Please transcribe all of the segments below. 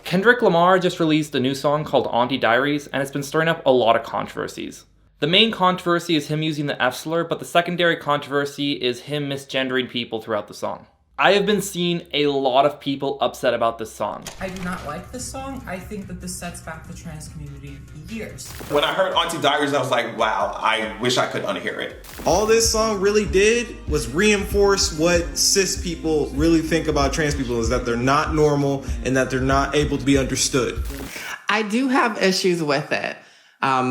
Kendrick Lamar just released a new song called Auntie Diaries, and it's been stirring up a lot of controversies. The main controversy is him using the F-slur, but the secondary controversy is him misgendering people throughout the song. I have been seeing a lot of people upset about this song. I do not like this song. I think that this sets back the trans community years. When I heard Auntie Diaries, I was like, wow, I wish I could unhear it. All this song really did was reinforce what cis people really think about trans people, is that they're not normal and that they're not able to be understood. I do have issues with it.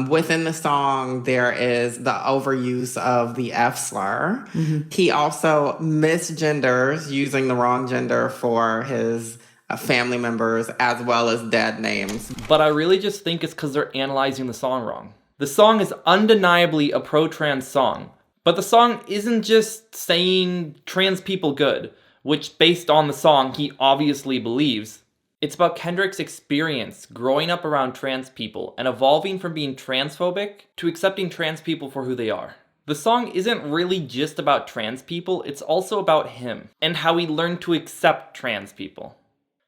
Within the song, there is the overuse of the F-slur. Mm-hmm. He also misgenders, using the wrong gender for his family members as well as dead names. But I really just think it's because they're analyzing the song wrong. The song is undeniably a pro-trans song, but the song isn't just saying trans people good, which based on the song he obviously believes. It's about Kendrick's experience growing up around trans people and evolving from being transphobic to accepting trans people for who they are. The song isn't really just about trans people, it's also about him and how he learned to accept trans people.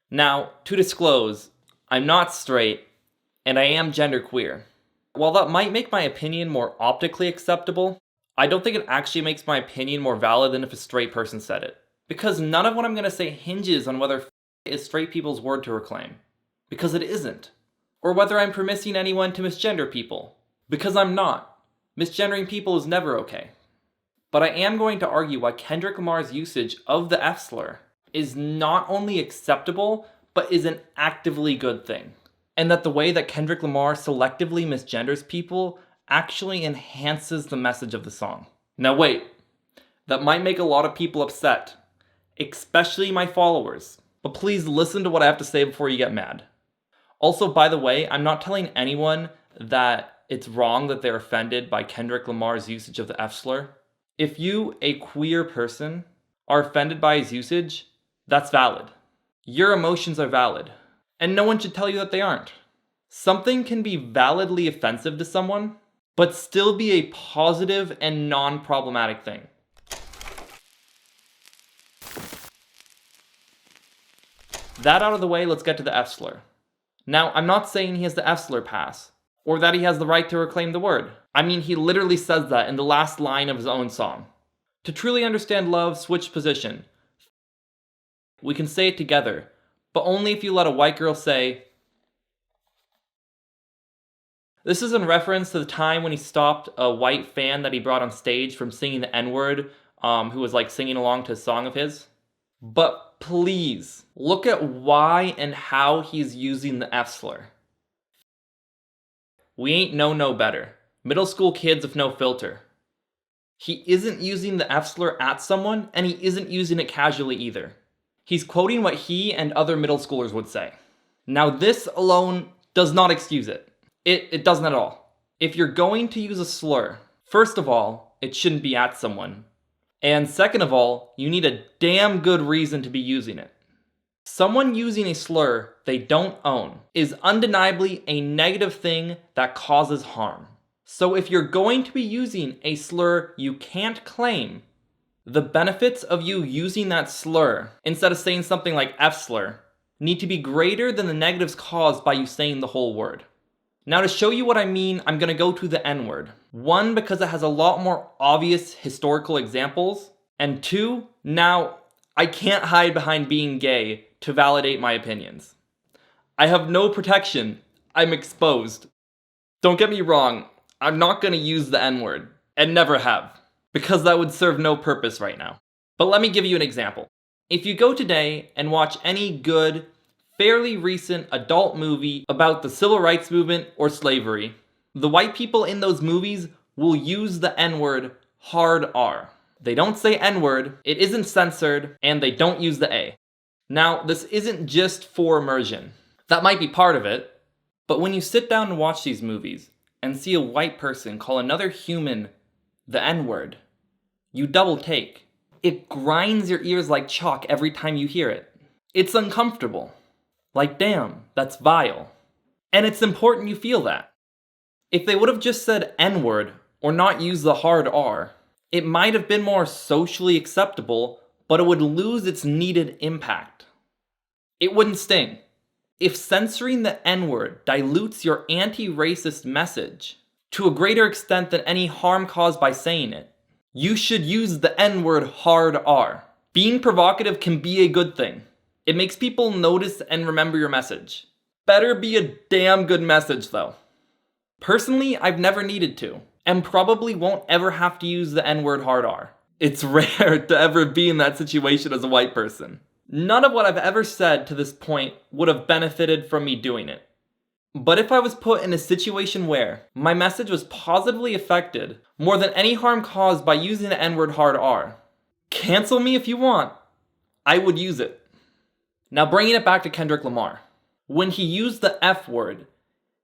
Now, to disclose, I'm not straight and I am genderqueer. While that might make my opinion more optically acceptable, I don't think it actually makes my opinion more valid than if a straight person said it. Because none of what I'm going to say hinges on whether is straight people's word to reclaim, because it isn't. Or whether I'm permitting anyone to misgender people, because I'm not. Misgendering people is never okay. But I am going to argue why Kendrick Lamar's usage of the F-slur is not only acceptable, but is an actively good thing. And that the way that Kendrick Lamar selectively misgenders people actually enhances the message of the song. Now wait, that might make a lot of people upset, especially my followers. But please listen to what I have to say before you get mad. Also, by the way, I'm not telling anyone that it's wrong that they're offended by Kendrick Lamar's usage of the F-slur. If you, a queer person, are offended by his usage, that's valid. Your emotions are valid. And no one should tell you that they aren't. Something can be validly offensive to someone, but still be a positive and non-problematic thing. That out of the way, let's get to the F-slur. Now, I'm not saying he has the F-slur pass, or that he has the right to reclaim the word. I mean, he literally says that in the last line of his own song. To truly understand love, switch position. We can say it together, but only if you let a white girl say. This is in reference to the time when he stopped a white fan that he brought on stage from singing the N-word, who was like singing along to a song of his. But please, look at why and how he's using the F-slur. We ain't no better. Middle school kids with no filter. He isn't using the F-slur at someone, and he isn't using it casually either. He's quoting what he and other middle schoolers would say. Now this alone does not excuse it. It doesn't at all. If you're going to use a slur, first of all, it shouldn't be at someone. And second of all, you need a damn good reason to be using it. Someone using a slur they don't own is undeniably a negative thing that causes harm. So if you're going to be using a slur you can't claim, the benefits of you using that slur, instead of saying something like F-slur, need to be greater than the negatives caused by you saying the whole word. Now to show you what I mean, I'm going to go to the N-word. One, because it has a lot more obvious historical examples. And two, now, I can't hide behind being gay to validate my opinions. I have no protection. I'm exposed. Don't get me wrong, I'm not going to use the N-word, and never have, because that would serve no purpose right now. But let me give you an example. If you go today and watch any good, fairly recent adult movie about the civil rights movement or slavery, the white people in those movies will use the N-word hard R. They don't say N-word, it isn't censored, and they don't use the A. Now, this isn't just for immersion. That might be part of it, but when you sit down and watch these movies and see a white person call another human the N-word, you double take. It grinds your ears like chalk every time you hear it. It's uncomfortable. Like, damn, that's vile. And it's important you feel that. If they would have just said N-word or not used the hard R, it might have been more socially acceptable, but it would lose its needed impact. It wouldn't sting. If censoring the N-word dilutes your anti-racist message to a greater extent than any harm caused by saying it, you should use the N-word hard R. Being provocative can be a good thing. It makes people notice and remember your message. Better be a damn good message though. Personally, I've never needed to, and probably won't ever have to use the N-word hard R. It's rare to ever be in that situation as a white person. None of what I've ever said to this point would have benefited from me doing it. But if I was put in a situation where my message was positively affected more than any harm caused by using the N-word hard R, cancel me if you want, I would use it. Now bringing it back to Kendrick Lamar. When he used the F word,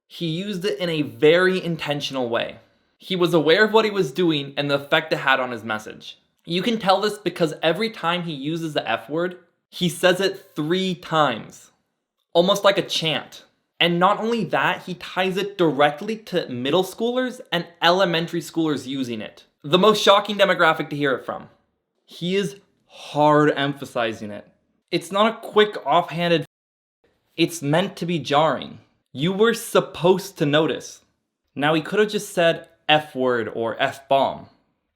he used it in a very intentional way. He was aware of what he was doing and the effect it had on his message. You can tell this because every time he uses the F word, he says it 3 times. Almost like a chant. And not only that, he ties it directly to middle schoolers and elementary schoolers using it. The most shocking demographic to hear it from. He is hard emphasizing it. It's not a quick offhanded. It's meant to be jarring. You were supposed to notice. Now he could have just said F word or F bomb.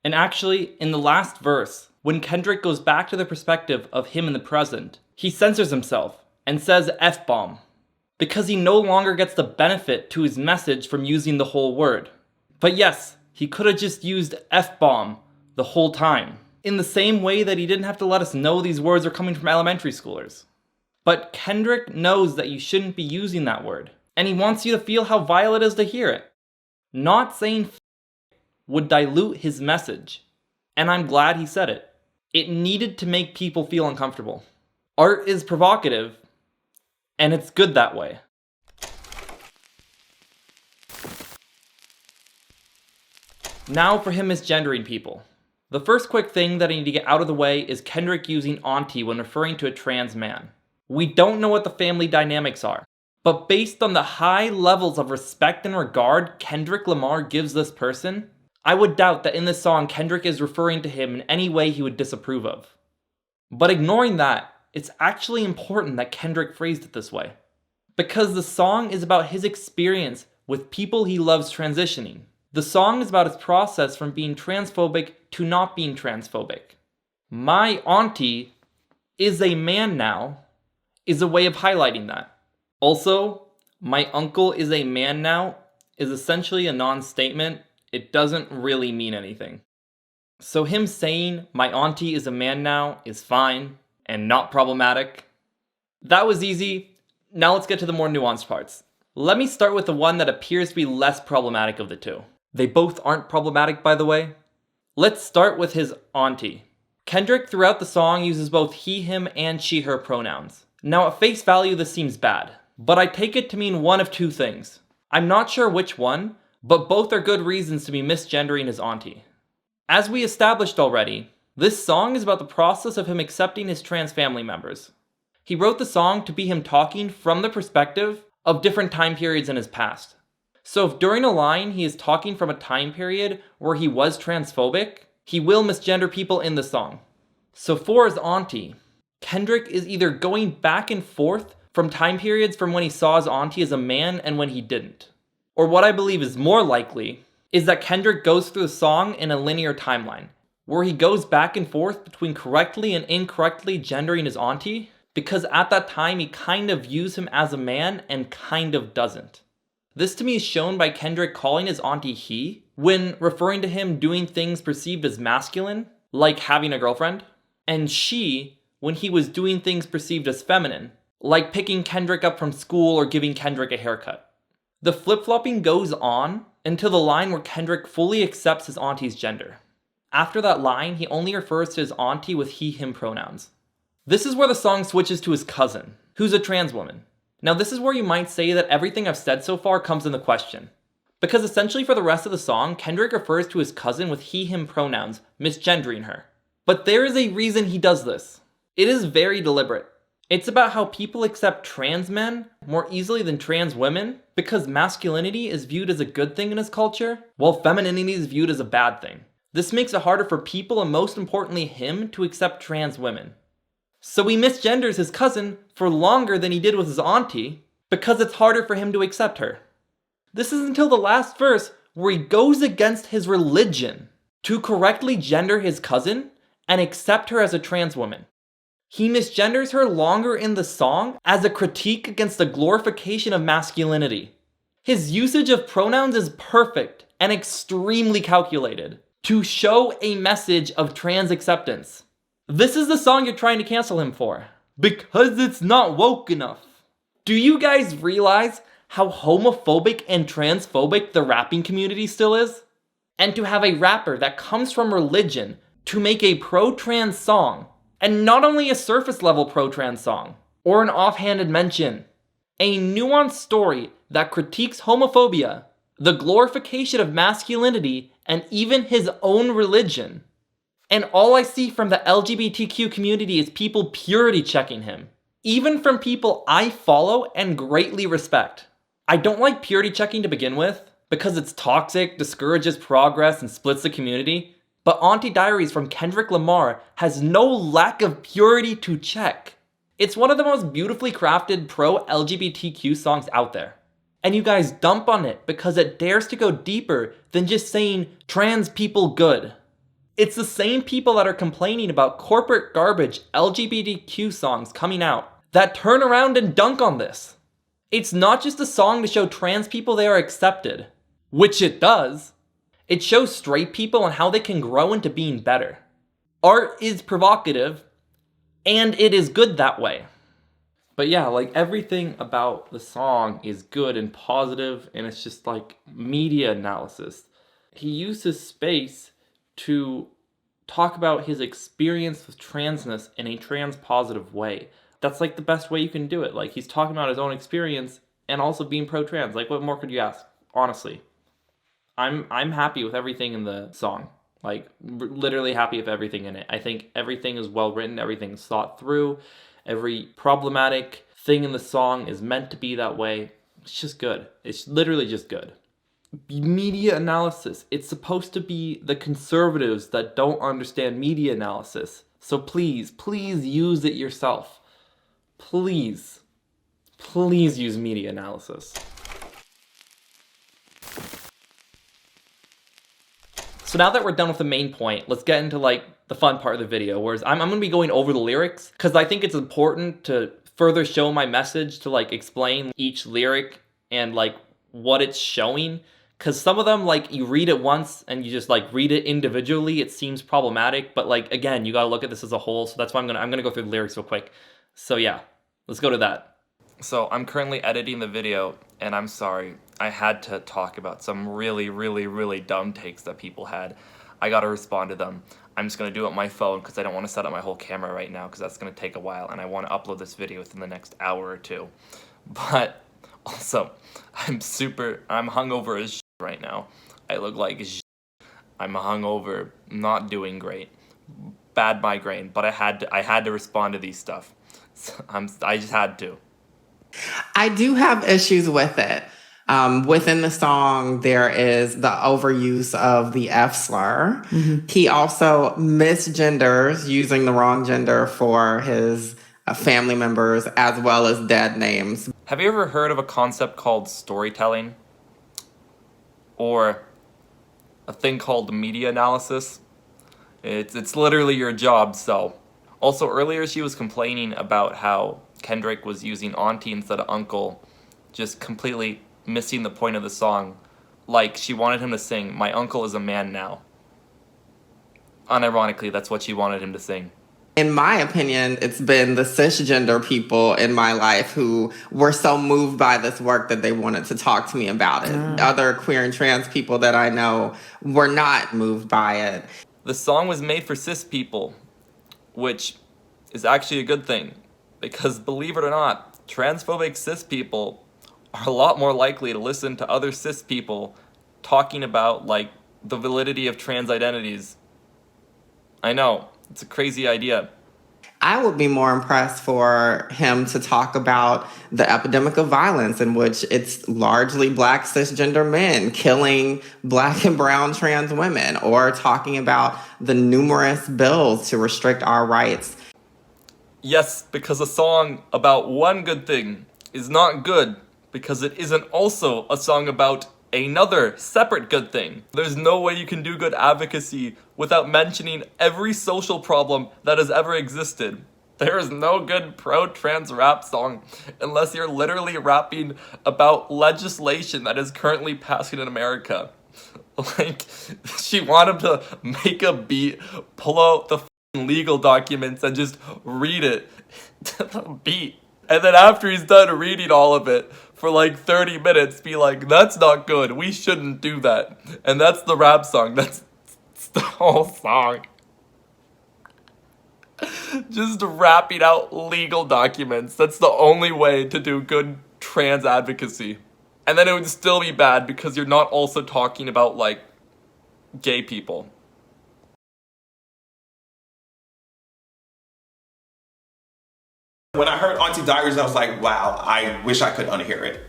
And actually, in the last verse, when Kendrick goes back to the perspective of him in the present, he censors himself and says F bomb. Because he no longer gets the benefit to his message from using the whole word. But yes, he could have just used F bomb the whole time. In the same way that he didn't have to let us know these words are coming from elementary schoolers. But Kendrick knows that you shouldn't be using that word, and he wants you to feel how vile it is to hear it. Not saying would dilute his message, and I'm glad he said it. It needed to make people feel uncomfortable. Art is provocative, and it's good that way. Now for him misgendering people. The first quick thing that I need to get out of the way is Kendrick using auntie when referring to a trans man. We don't know what the family dynamics are, but based on the high levels of respect and regard Kendrick Lamar gives this person, I would doubt that in this song Kendrick is referring to him in any way he would disapprove of. But ignoring that, it's actually important that Kendrick phrased it this way. Because the song is about his experience with people he loves transitioning. The song is about his process from being transphobic to not being transphobic. My auntie is a man now is a way of highlighting that. Also, my uncle is a man now is essentially a non-statement. It doesn't really mean anything. So him saying my auntie is a man now is fine and not problematic. That was easy. Now let's get to the more nuanced parts. Let me start with the one that appears to be less problematic of the two. They both aren't problematic, by the way. Let's start with his auntie. Kendrick throughout the song uses both he, him, and she, her pronouns. Now at face value this seems bad, but I take it to mean one of 2 things. I'm not sure which one, but both are good reasons to be misgendering his auntie. As we established already, this song is about the process of him accepting his trans family members. He wrote the song to be him talking from the perspective of different time periods in his past. So if during a line he is talking from a time period where he was transphobic, he will misgender people in the song. So for his auntie, Kendrick is either going back and forth from time periods from when he saw his auntie as a man and when he didn't. Or what I believe is more likely is that Kendrick goes through the song in a linear timeline, where he goes back and forth between correctly and incorrectly gendering his auntie, because at that time he kind of views him as a man and kind of doesn't. This to me is shown by Kendrick calling his auntie he, when referring to him doing things perceived as masculine, like having a girlfriend, and she when he was doing things perceived as feminine, like picking Kendrick up from school or giving Kendrick a haircut. The flip-flopping goes on until the line where Kendrick fully accepts his auntie's gender. After that line, he only refers to his auntie with he, him pronouns. This is where the song switches to his cousin, who's a trans woman. Now this is where you might say that everything I've said so far comes into question. Because essentially for the rest of the song, Kendrick refers to his cousin with he, him pronouns, misgendering her. But there is a reason he does this. It is very deliberate. It's about how people accept trans men more easily than trans women because masculinity is viewed as a good thing in his culture, while femininity is viewed as a bad thing. This makes it harder for people and most importantly him to accept trans women. So he misgenders his cousin for longer than he did with his auntie, because it's harder for him to accept her. This is until the last verse where he goes against his religion to correctly gender his cousin and accept her as a trans woman. He misgenders her longer in the song as a critique against the glorification of masculinity. His usage of pronouns is perfect and extremely calculated to show a message of trans acceptance. This is the song you're trying to cancel him for, because it's not woke enough. Do you guys realize how homophobic and transphobic the rapping community still is? And to have a rapper that comes from religion to make a pro-trans song, and not only a surface-level pro-trans song, or an offhanded mention, a nuanced story that critiques homophobia, the glorification of masculinity, and even his own religion. And all I see from the LGBTQ community is people purity checking him, even from people I follow and greatly respect. I don't like purity checking to begin with, because it's toxic, discourages progress, and splits the community. But Auntie Diaries from Kendrick Lamar has no lack of purity to check. It's one of the most beautifully crafted pro-LGBTQ songs out there. And you guys dump on it because it dares to go deeper than just saying trans people good. It's the same people that are complaining about corporate garbage LGBTQ songs coming out that turn around and dunk on this. It's not just a song to show trans people they are accepted, which it does. It shows straight people and how they can grow into being better. Art is provocative, and it is good that way. But yeah, like everything about the song is good and positive, and it's just like media analysis. He uses space to talk about his experience with transness in a trans positive way. That's like the best way you can do it. Like he's talking about his own experience and also being pro-trans. Like what more could you ask? Honestly. I'm happy with everything in the song. Like literally happy with everything in it. I think everything is well written, everything's thought through. Every problematic thing in the song is meant to be that way. It's just good. It's literally just good. Media analysis. It's supposed to be the conservatives that don't understand media analysis. So please, please use it yourself. Please, please use media analysis. So now that we're done with the main point, let's get into like the fun part of the video, whereas I'm going to be going over the lyrics because I think it's important to further show my message, to like explain each lyric and like what it's showing. Because some of them, like you read it once and you just like read it individually, it seems problematic. But like, again, you got to look at this as a whole. So that's why I'm going to go through the lyrics real quick. So yeah, let's go to that. So I'm currently editing the video, and I'm sorry, I had to talk about some really, really, really dumb takes that people had. I gotta respond to them. I'm just gonna do it on my phone because I don't want to set up my whole camera right now because that's gonna take a while, and I want to upload this video within the next hour or two. But also, I'm hungover as shit right now. I look like shit. I'm hungover, not doing great, bad migraine. But I had to respond to these stuff. So I just had to. I do have issues with it. Within the song, there is the overuse of the F-slur. Mm-hmm. He also misgenders, using the wrong gender for his family members, as well as dead names. Have you ever heard of a concept called storytelling? Or a thing called media analysis? It's literally your job, so. Also, earlier she was complaining about how Kendrick was using auntie instead of uncle, just completely missing the point of the song. Like, she wanted him to sing, "My uncle is a man now." Unironically, that's what she wanted him to sing. In my opinion, it's been the cisgender people in my life who were so moved by this work that they wanted to talk to me about it. Other queer and trans people that I know were not moved by it. The song was made for cis people, which is actually a good thing. Because believe it or not, transphobic cis people are a lot more likely to listen to other cis people talking about, like, the validity of trans identities. I know, it's a crazy idea. I would be more impressed for him to talk about the epidemic of violence in which it's largely black cisgender men killing black and brown trans women, or talking about the numerous bills to restrict our rights. Yes, because a song about one good thing is not good because it isn't also a song about another separate good thing. There's no way you can do good advocacy without mentioning every social problem that has ever existed. There is no good pro-trans rap song unless you're literally rapping about legislation that is currently passing in America. Like, she wanted to make a beat, pull out the legal documents, and just read it to the beat. And then after he's done reading all of it for like 30 minutes, be like, that's not good. We shouldn't do that. And that's the rap song. That's the whole song. Just rapping out legal documents. That's the only way to do good trans advocacy. And then it would still be bad because you're not also talking about, like, gay people. When I heard Auntie Diaries, I was like, wow, I wish I could unhear it.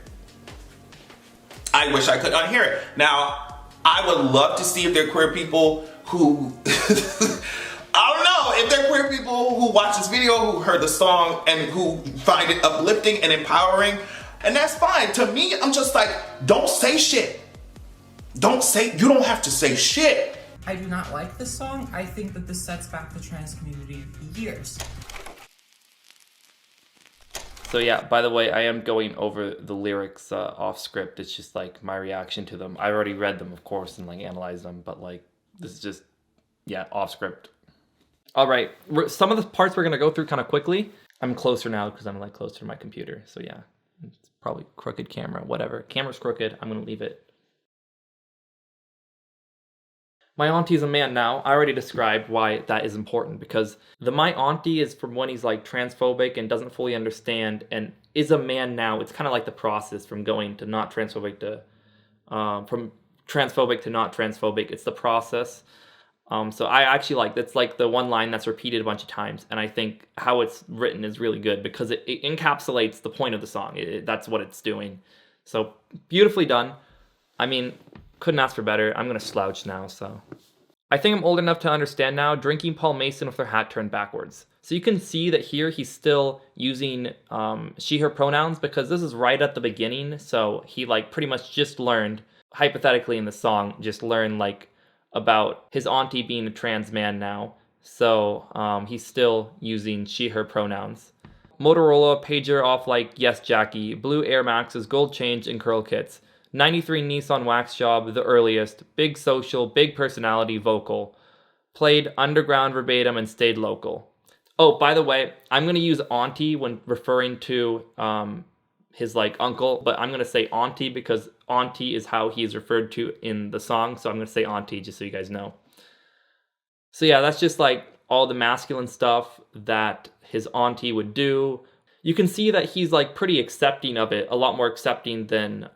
I wish I could unhear it. Now, I would love to see if there are queer people who, I don't know, if there are queer people who watch this video, who heard the song, and who find it uplifting and empowering, and that's fine. To me, I'm just like, don't say shit. You don't have to say shit. I do not like this song. I think that this sets back the trans community years. So yeah, by the way, I am going over the lyrics off script. It's just like my reaction to them. I already read them, of course, and like analyzed them, but like this is just, yeah, off script. All right, some of the parts we're gonna go through kind of quickly. I'm closer now because I'm like closer to my computer. So yeah, it's probably crooked camera, whatever. Camera's crooked, I'm gonna leave it. My auntie's a man now. I already described why that is important, because the my auntie is from when he's like transphobic and doesn't fully understand and is a man now. It's kind of like the process from going to not transphobic to, from transphobic to not transphobic. It's the process. So I actually like, that's like the one line that's repeated a bunch of times. And I think how it's written is really good because it encapsulates the point of the song. That's what it's doing. So beautifully done. I mean, couldn't ask for better. I'm going to slouch now, so. I think I'm old enough to understand now, drinking Paul Mason with her hat turned backwards. So you can see that here he's still using she, her pronouns because this is right at the beginning. So he like pretty much just learned, hypothetically in the song, just learned like about his auntie being a trans man now. So he's still using she, her pronouns. Motorola, pager off like yes, Jackie. Blue Air Maxes, gold change, and curl kits. 93 Nissan wax job, the earliest. Big social, big personality, vocal. Played underground verbatim and stayed local. Oh, by the way, I'm going to use auntie when referring to his like uncle, but I'm going to say auntie because auntie is how he is referred to in the song. So I'm going to say auntie just so you guys know. So yeah, that's just like all the masculine stuff that his auntie would do. You can see that he's like pretty accepting of it, a lot more accepting than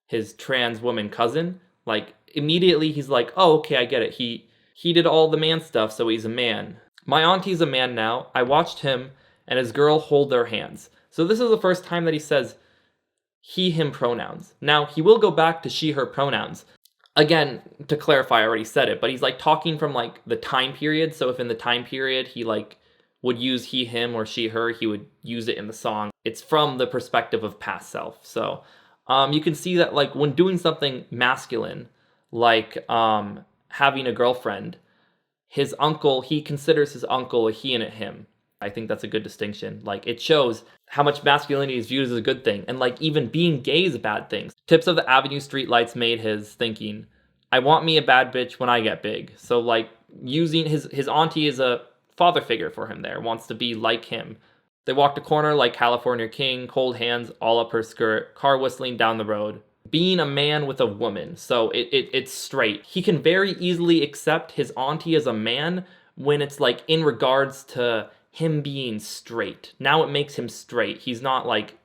his trans woman cousin. Like immediately he's like, oh, okay, I get it. He did all the man stuff, so he's a man. My auntie's a man now. I watched him and his girl hold their hands. So this is the first time that he says he, him pronouns. Now he will go back to she, her pronouns. Again, to clarify, I already said it, but he's like talking from like the time period. So if in the time period he like would use he, him, or she, her, he would use it in the song. It's from the perspective of past self. So you can see that like when doing something masculine, like having a girlfriend, his uncle, he considers his uncle a he and a him. I think that's a good distinction. Like it shows how much masculinity is viewed as a good thing. And like even being gay is a bad thing. Tips of the Avenue streetlights made his thinking, I want me a bad bitch when I get big. So like using his auntie is a father figure for him there, wants to be like him. They walked a corner like California King, cold hands all up her skirt, car whistling down the road. Being a man with a woman, so it's straight. He can very easily accept his auntie as a man when it's like in regards to him being straight. Now it makes him straight. He's not like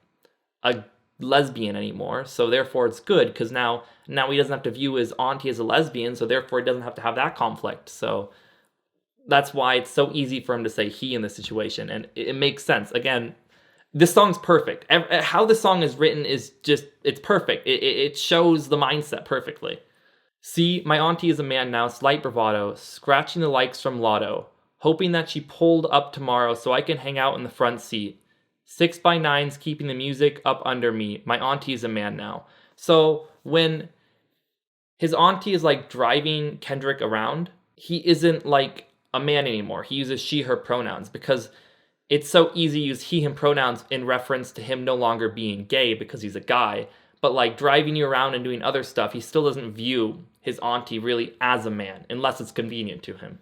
a lesbian anymore, so therefore it's good because now he doesn't have to view his auntie as a lesbian, so therefore he doesn't have to have that conflict. So that's why it's so easy for him to say he in this situation, and it makes sense. Again, this song's perfect. How this song is written is just, it's perfect. It shows the mindset perfectly. See, my auntie is a man now, slight bravado, scratching the likes from Lotto, hoping that she pulled up tomorrow so I can hang out in the front seat. 6x9's keeping the music up under me. My auntie's a man now. So when his auntie is like driving Kendrick around, he isn't like a man anymore. He uses she, her pronouns because it's so easy to use he, him pronouns in reference to him no longer being gay because he's a guy. But like driving you around and doing other stuff, he still doesn't view his auntie really as a man unless it's convenient to him.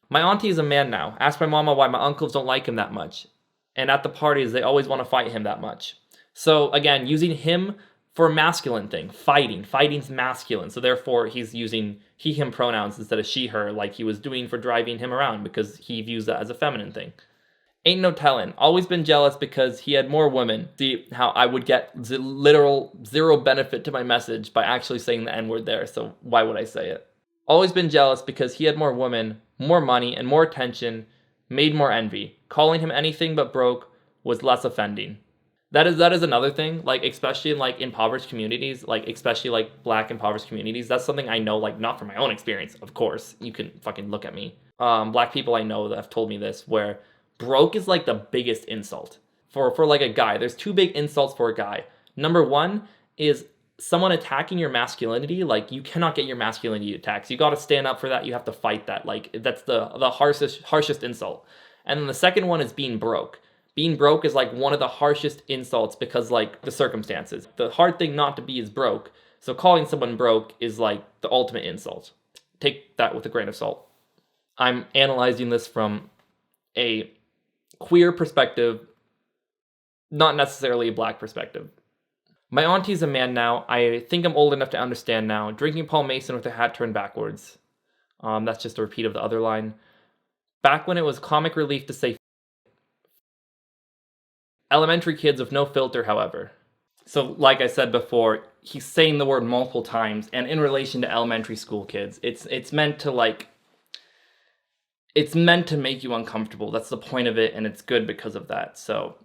My auntie is a man now. Ask my mama why my uncles don't like him that much. And at the parties, they always want to fight him that much. So again, using him for a masculine thing, fighting. Fighting's masculine. So therefore, he's using he, him pronouns instead of she, her, like he was doing for driving him around because he views that as a feminine thing. Ain't no tellin'. Always been jealous because he had more women. See how I would get literal zero benefit to my message by actually saying the N-word there, so why would I say it? Always been jealous because he had more women, more money, and more attention, made more envy. Calling him anything but broke was less offending. That is another thing, like especially in like impoverished communities, like especially like black impoverished communities. That's something I know, like not from my own experience, of course. You can fucking look at me. Black people I know that have told me this, where broke is like the biggest insult for like a guy. There's two big insults for a guy. Number one is someone attacking your masculinity. Like you cannot get your masculinity attacked. You got to stand up for that. You have to fight that. Like that's the harshest insult. And then the second one is being broke. Being broke is like one of the harshest insults because like the circumstances. The hard thing not to be is broke. So calling someone broke is like the ultimate insult. Take that with a grain of salt. I'm analyzing this from a queer perspective, not necessarily a black perspective. My auntie's a man now. I think I'm old enough to understand now. Drinking Paul Mason with a hat turned backwards. That's just a repeat of the other line. Back when it was comic relief to say elementary kids with no filter, however. So like I said before, he's saying the word multiple times, and in relation to elementary school kids, it's meant to like, it's meant to make you uncomfortable. That's the point of it, and it's good because of that. So,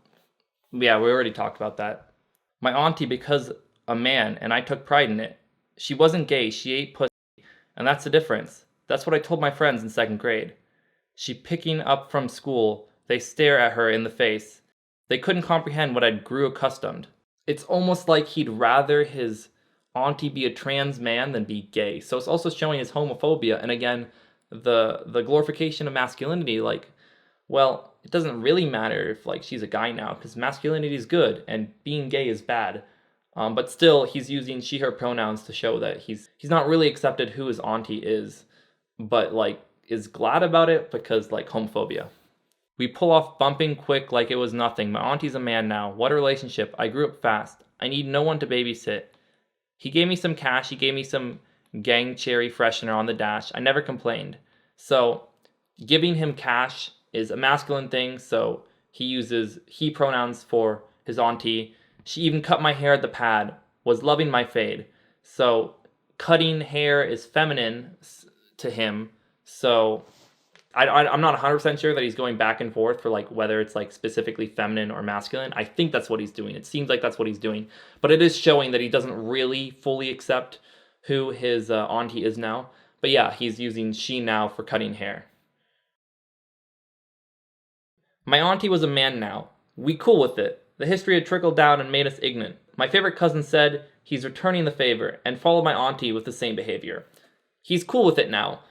yeah, we already talked about that. My auntie, because a man, and I took pride in it, she wasn't gay, she ate pussy, and that's the difference. That's what I told my friends in 2nd grade. She picking up from school, they stare at her in the face. They couldn't comprehend what I grew accustomed. It's almost like he'd rather his auntie be a trans man than be gay. So it's also showing his homophobia, and again, the glorification of masculinity, like, well, it doesn't really matter if like she's a guy now because masculinity is good and being gay is bad. But still, he's using she, her pronouns to show that he's not really accepted who his auntie is, but like is glad about it because like homophobia. We pull off bumping quick like it was nothing. My auntie's a man now. What a relationship. I grew up fast. I need no one to babysit. He gave me some cash. He gave me some gang cherry freshener on the dash. I never complained. So giving him cash is a masculine thing. So he uses he pronouns for his auntie. She even cut my hair at the pad. Was loving my fade. So cutting hair is feminine to him. So I'm not 100% sure that he's going back and forth for like whether it's like specifically feminine or masculine. I think that's what he's doing. It seems like that's what he's doing. But it is showing that he doesn't really fully accept who his auntie is now. But yeah, he's using she now for cutting hair. My auntie was a man now. We cool with it. The history had trickled down and made us ignorant. My favorite cousin said he's returning the favor and followed my auntie with the same behavior. He's cool with it now.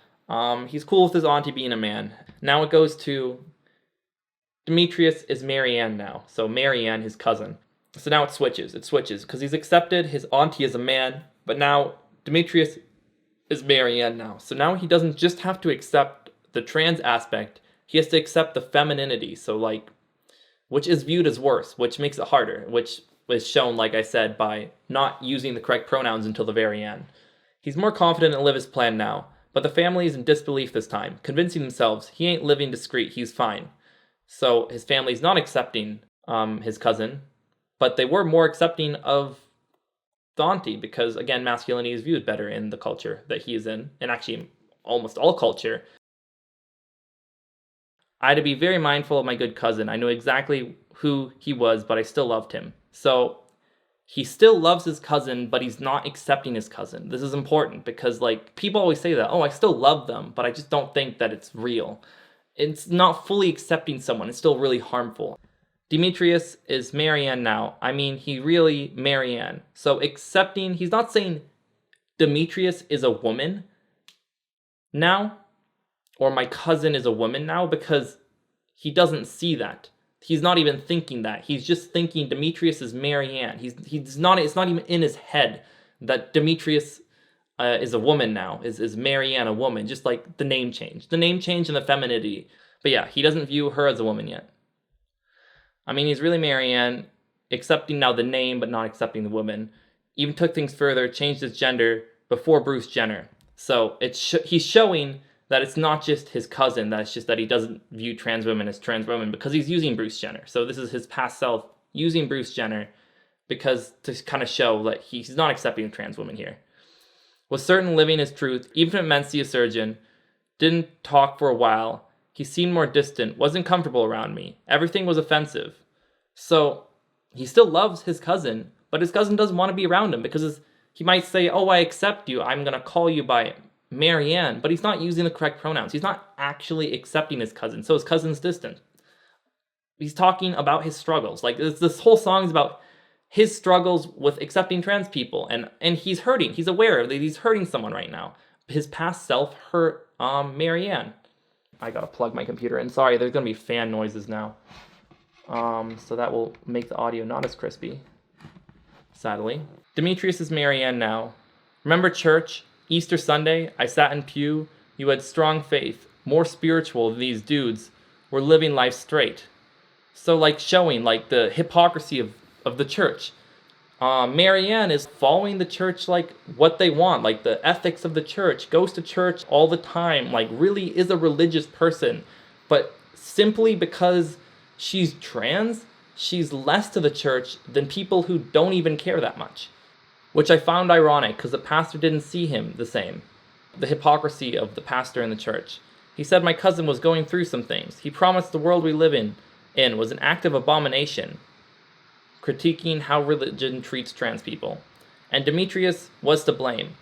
He's cool with his auntie being a man. Now it goes to Demetrius is Marianne now. So Marianne, his cousin. So now it switches. It switches because he's accepted his auntie as a man, but now Demetrius is Marianne now. So now he doesn't just have to accept the trans aspect. He has to accept the femininity. So like, which is viewed as worse, which makes it harder, which is shown, like I said, by not using the correct pronouns until the very end. He's more confident in Liv's plan now, but the family is in disbelief this time, convincing themselves he ain't living discreet, he's fine. So his family's not accepting his cousin, but they were more accepting of the auntie because, again, masculinity is viewed better in the culture that he is in, and actually almost all culture. I had to be very mindful of my good cousin. I knew exactly who he was, but I still loved him. So he still loves his cousin, but he's not accepting his cousin. This is important because, like, people always say that, oh, I still love them, but I just don't think that it's real. It's not fully accepting someone. It's still really harmful. Demetrius is Marianne now. I mean, he really Marianne. So accepting, he's not saying Demetrius is a woman now, or my cousin is a woman now, because he doesn't see that. He's not even thinking that. He's just thinking Demetrius is Marianne. He's not. It's not even in his head that Demetrius is a woman now. Is Marianne a woman? Just like the name change and the femininity. But yeah, he doesn't view her as a woman yet. I mean, he's really Marianne, accepting now the name, but not accepting the woman. Even took things further, changed his gender before Bruce Jenner. So he's showing that it's not just his cousin, that's just that he doesn't view trans women as trans women because he's using Bruce Jenner. So this is his past self using Bruce Jenner because to kind of show that he's not accepting a trans woman here. Was certain living his truth, even if it meant see a surgeon. Didn't talk for a while. He seemed more distant, wasn't comfortable around me. Everything was offensive. So he still loves his cousin, but his cousin doesn't want to be around him because he might say, oh, I accept you. I'm going to call you by Marianne, but he's not using the correct pronouns. He's not actually accepting his cousin, so his cousin's distant. He's talking about his struggles. Like this whole song is about his struggles with accepting trans people, and he's hurting. He's aware that he's hurting someone right now. His past self hurt Marianne. I gotta plug my computer in. Sorry, there's gonna be fan noises now. So that will make the audio not as crispy, sadly. Demetrius is Marianne now. Remember church? Easter Sunday, I sat in pew. You had strong faith, more spiritual than these dudes. Were living life straight. So like showing like the hypocrisy of the church. Marianne is following the church like what they want, like the ethics of the church, goes to church all the time, like really is a religious person. But simply because she's trans, she's less to the church than people who don't even care that much. Which I found ironic because the pastor didn't see him the same. The hypocrisy of the pastor in the church. He said my cousin was going through some things. He promised the world we live in was an act of abomination, critiquing how religion treats trans people. And Demetrius was to blame.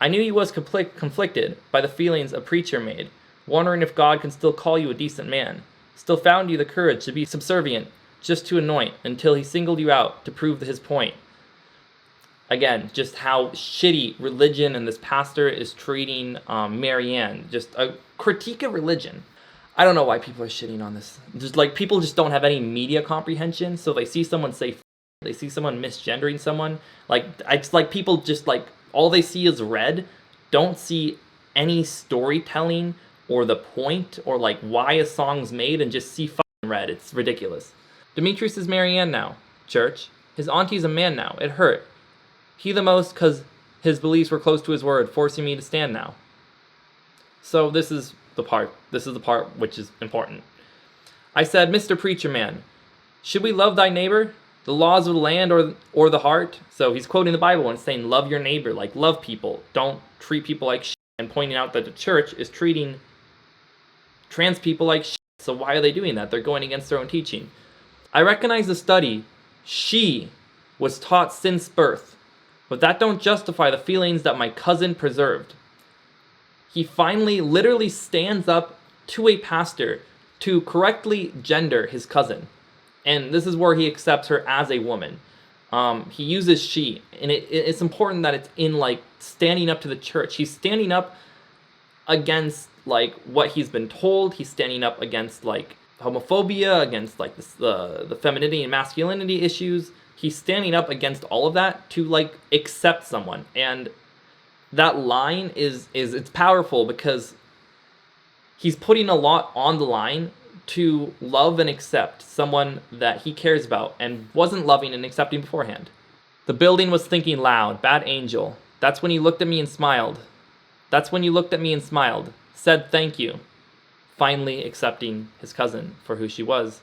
I knew he was conflicted by the feelings a preacher made, wondering if God can still call you a decent man. Still found you the courage to be subservient, just to anoint, until he singled you out to prove his point. Again, just how shitty religion and this pastor is treating Marianne. Just a critique of religion. I don't know why people are shitting on this. Just like people just don't have any media comprehension, so they see someone say they see someone misgendering someone. Like it's like people just like all they see is red, don't see any storytelling or the point or like why a song's made, and just see fucking red. It's ridiculous. Demetrius is Marianne now. Church. His auntie's a man now. It hurt. He the most because his beliefs were close to his word, forcing me to stand now. So this is the part which is important. I said, Mr. Preacher Man, should we love thy neighbor, the laws of the land or the heart? So he's quoting the Bible and saying, love your neighbor, like love people. Don't treat people like shit, and pointing out that the church is treating trans people like shit. So why are they doing that? They're going against their own teaching. I recognize the study. She was taught since birth. But that don't justify the feelings that my cousin preserved. He finally literally stands up to a pastor to correctly gender his cousin. And this is where he accepts her as a woman. He uses she. And it's important that it's in like standing up to the church. He's standing up against like what he's been told. He's standing up against like homophobia, against like the femininity and masculinity issues. He's standing up against all of that to like accept someone. And that line it's powerful because he's putting a lot on the line to love and accept someone that he cares about and wasn't loving and accepting beforehand. The building was thinking loud, bad angel. That's when he looked at me and smiled. Said thank you. Finally accepting his cousin for who she was.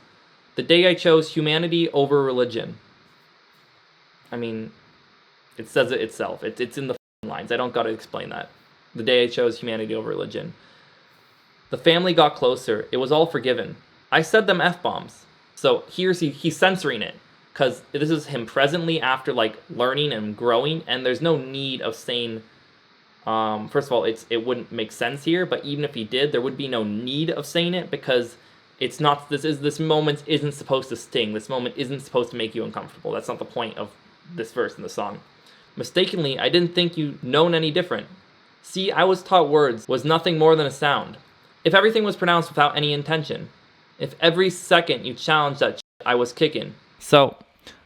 The day I chose humanity over religion. I mean, it says it itself. It's in the lines. I don't gotta explain that. The day I chose humanity over religion. The family got closer. It was all forgiven. I said them F-bombs. So he's censoring it. Because this is him presently after like learning and growing. And there's no need of saying, first of all, it wouldn't make sense here. But even if he did, there would be no need of saying it. Because It's not, this moment isn't supposed to sting. This moment isn't supposed to make you uncomfortable. That's not the point of this verse in the song. Mistakenly, I didn't think you known any different. See, I was taught words was nothing more than a sound. If everything was pronounced without any intention. If every second you challenged that I was kicking. So,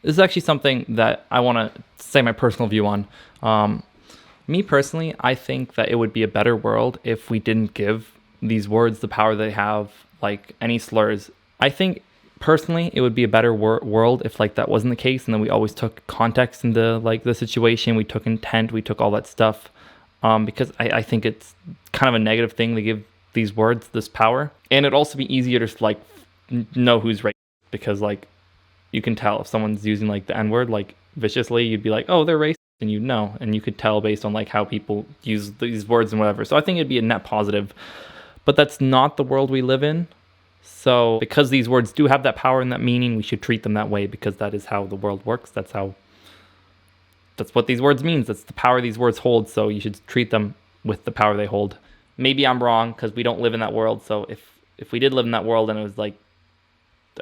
this is actually something that I want to say my personal view on. Me personally, I think that it would be a better world if we didn't give these words the power they have, like any slurs. I think personally it would be a better world if like that wasn't the case, and then we always took context into like the situation, we took intent, we took all that stuff, because I think it's kind of a negative thing to give these words this power. And it'd also be easier to like know who's right, because like you can tell if someone's using like the N-word like viciously, you'd be like, oh, they're racist, and you'd know, and you could tell based on like how people use these words and whatever. So I think it'd be a net positive, but that's not the world we live in. So because these words do have that power and that meaning, we should treat them that way, because that is how the world works. That's what these words means. That's the power these words hold. So you should treat them with the power they hold. Maybe I'm wrong because we don't live in that world. So if we did live in that world and it was like,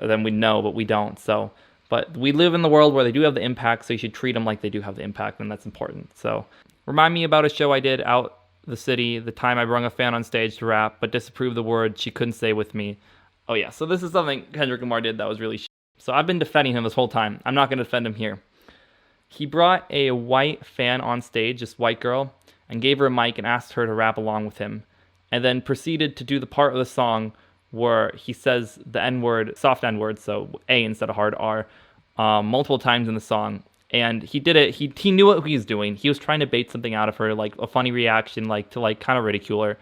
then we'd know, but we don't. So, but we live in the world where they do have the impact. So you should treat them like they do have the impact, and that's important. So remind me about a show I did out the city, the time I brung a fan on stage to rap, but disapproved the word she couldn't say with me. Oh yeah, so this is something Kendrick Lamar did that was really shit. So I've been defending him this whole time. I'm not going to defend him here. He brought a white fan on stage, this white girl, and gave her a mic and asked her to rap along with him. And then proceeded to do the part of the song where he says the N-word, soft N-word, so A instead of hard R, multiple times in the song. And he did it, he knew what he was doing. He was trying to bait something out of her, like a funny reaction, like to like kind of ridicule her.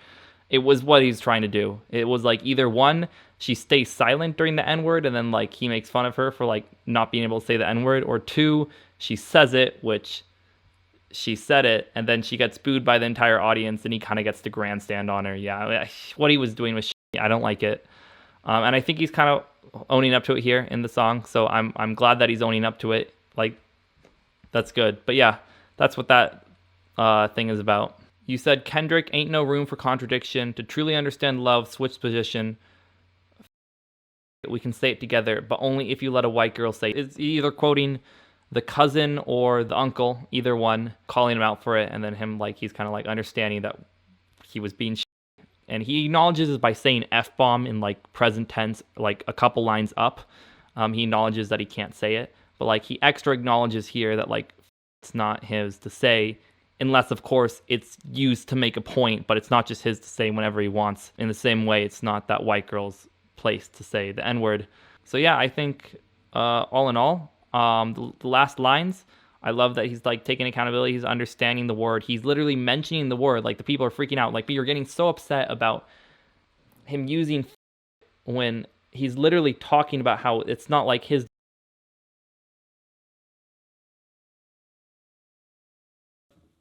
It was what he was trying to do. It was like either one, she stays silent during the N-word and then like he makes fun of her for like not being able to say the N-word, or two, she says it, which she said it, and then she gets booed by the entire audience and he kind of gets to grandstand on her. Yeah, what he was doing was shit. I don't like it. And I think he's kind of owning up to it here in the song, so I'm glad that he's owning up to it. Like, that's good. But yeah, that's what that thing is about. You said Kendrick ain't no room for contradiction. To truly understand love, switch position. We can say it together, but only if you let a white girl say it. It's either quoting the cousin or the uncle, either one, calling him out for it, and then him like he's kind of like understanding that he was being and he acknowledges it by saying F-bomb in like present tense, like a couple lines up. He acknowledges that he can't say it, but like he extra acknowledges here that like it's not his to say, unless of course it's used to make a point, but it's not just his to say whenever he wants. In the same way, it's not that white girl's place to say the N-word. So yeah, I think all in all, the last lines, I love that he's like taking accountability. He's understanding the word. He's literally mentioning the word. Like the people are freaking out. Like, but you're getting so upset about him using when he's literally talking about how it's not like his.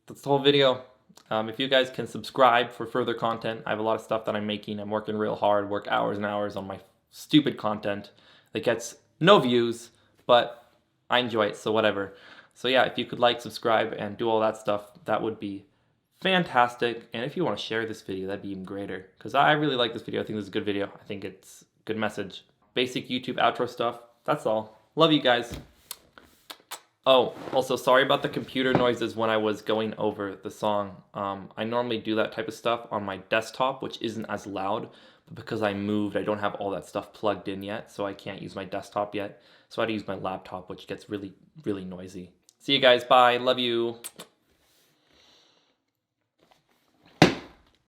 That's the whole video. If you guys can subscribe for further content, I have a lot of stuff that I'm making. I'm working real hard, work hours and hours on my stupid content that gets no views, but I enjoy it, so whatever. So yeah, if you could like, subscribe, and do all that stuff, that would be fantastic. And if you want to share this video, that'd be even greater, because I really like this video. I think this is a good video. I think it's a good message. Basic YouTube outro stuff. That's all. Love you guys. Oh, also sorry about the computer noises when I was going over the song. I normally do that type of stuff on my desktop, which isn't as loud, but because I moved, I don't have all that stuff plugged in yet, so I can't use my desktop yet. So I had to use my laptop, which gets really, really noisy. See you guys, bye, love you.